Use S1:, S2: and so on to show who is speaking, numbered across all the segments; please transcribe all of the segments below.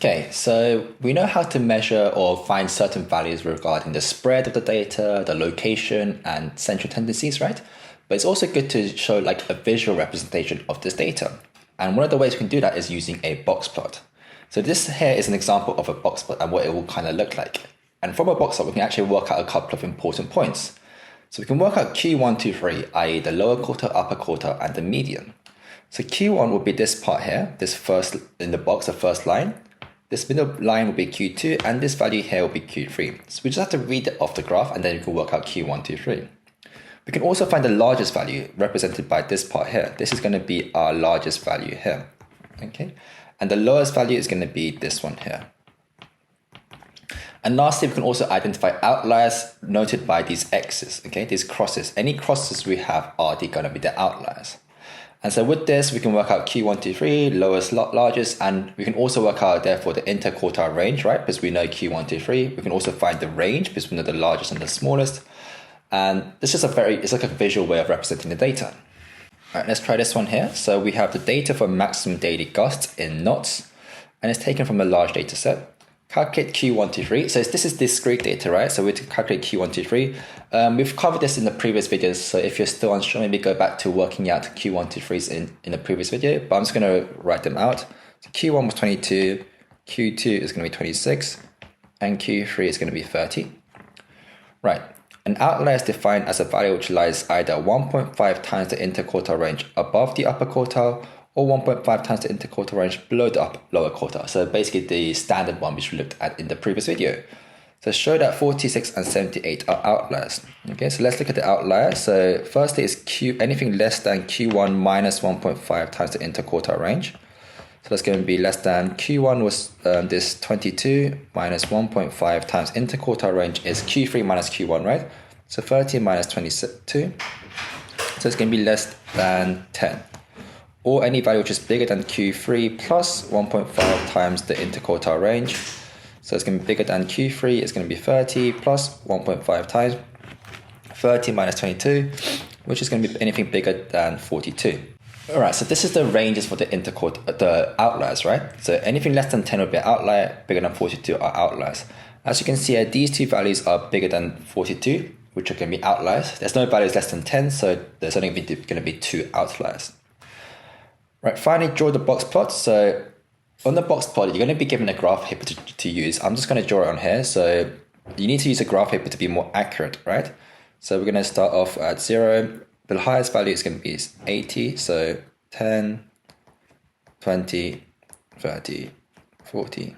S1: Okay, so we know how to measure or find certain values regarding the spread of the data, the location, and central tendencies, right? But it's also good to show like a visual representation of this data. And one of the ways we can do that is using a box plot. So this here is an example of a box plot and what it will kind of look like. And from a box plot, we can actually work out a couple of important points. So we can work out Q1, 2, 3, i.e. the lower quarter, upper quarter, and the median. So Q1 will be this part here, this first in the box, the first line. This middle line will be Q2, and this value here will be Q3. So we just have to read it off the graph, and then we can work out Q1, 2, 3. We can also find the largest value represented by this part here. This is going to be our largest value here, okay? And the lowest value is going to be this one here. And lastly, we can also identify outliers noted by these X's, okay? These crosses. Any crosses we have are going to be the outliers. And so with this, we can work out Q1, 2, 3, lowest, largest, and we can also work out, therefore, the interquartile range, right? Because we know Q1, 2, 3. We can also find the range because we know the largest and the smallest. And it's just it's like a visual way of representing the data. All right, let's try this one here. So we have the data for maximum daily gusts in knots, and it's taken from a large data set. Calculate Q1, 2, 3. So this is discrete data, right? So we have to calculate Q1, 2, 3. We've covered this in the previous videos. So if you're still unsure, maybe go back to working out Q1, 2, 3s in the previous video. But I'm just going to write them out. So Q1 was 22, Q2 is going to be 26, and Q3 is going to be 30. Right. An outlier is defined as a value which lies either 1.5 times the interquartile range above the upper quartile, or 1.5 times the interquartile range below the lower quartile. So basically the standard one which we looked at in the previous video. So show that 46 and 78 are outliers. Okay, so let's look at the outlier. So firstly is anything less than Q1 minus 1.5 times the interquartile range. So that's going to be less than Q1 was this 22 minus 1.5 times interquartile range is Q3 minus Q1, right? So 30 minus 22. So it's going to be less than 10. Or any value which is bigger than Q3 plus 1.5 times the interquartile range. So it's going to be bigger than Q3, it's going to be 30 plus 1.5 times 30 minus 22, which is going to be anything bigger than 42. All right, so this is the ranges for the outliers, right? So anything less than 10 will be an outlier, bigger than 42 are outliers. As you can see here, these two values are bigger than 42, which are going to be outliers. There's no values less than 10, so there's only going to be two outliers. Right, finally, draw the box plot. So on the box plot, you're going to be given a graph paper to use. I'm just going to draw it on here. So you need to use a graph paper to be more accurate, right? So we're going to start off at 0. The highest value is going to be 80. So 10, 20, 30, 40.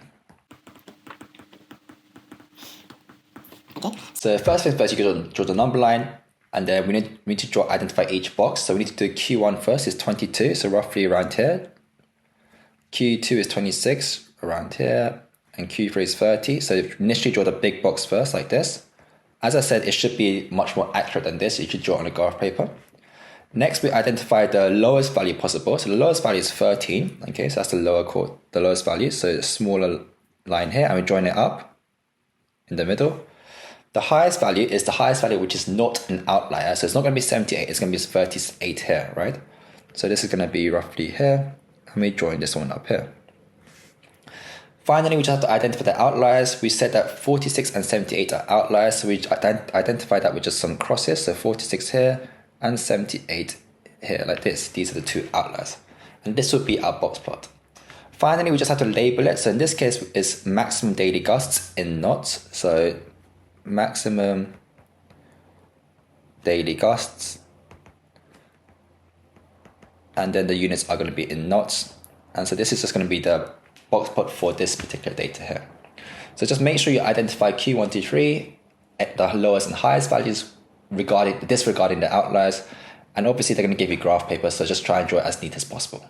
S1: Okay. So first things first, you can draw the number line. And then we need to identify each box. So we need to do Q1 first, is 22, so roughly around here. Q2 is 26, around here. And Q3 is 30. So initially draw the big box first, like this. As I said, it should be much more accurate than this. You should draw on a graph paper. Next, we identify the lowest value possible. So the lowest value is 13. Okay, so that's the lowest value. So a smaller line here, and we join it up in the middle. The highest value is the highest value which is not an outlier. So it's not going to be 78, it's going to be 38 here, right? So this is going to be roughly here, and we join this one up here. Finally, we just have to identify the outliers. We said that 46 and 78 are outliers, so we identify that with just some crosses. So 46 here and 78 here, like this. These are the two outliers. And this would be our box plot. Finally, we just have to label it. So in this case, it's maximum daily gusts in knots. So maximum daily gusts, and then the units are going to be in knots, and so this is just going to be the box plot for this particular data here. So just make sure you identify Q1, 2, 3 at the lowest and highest values disregarding the outliers, and obviously they're going to give you graph paper, so just try and draw it as neat as possible.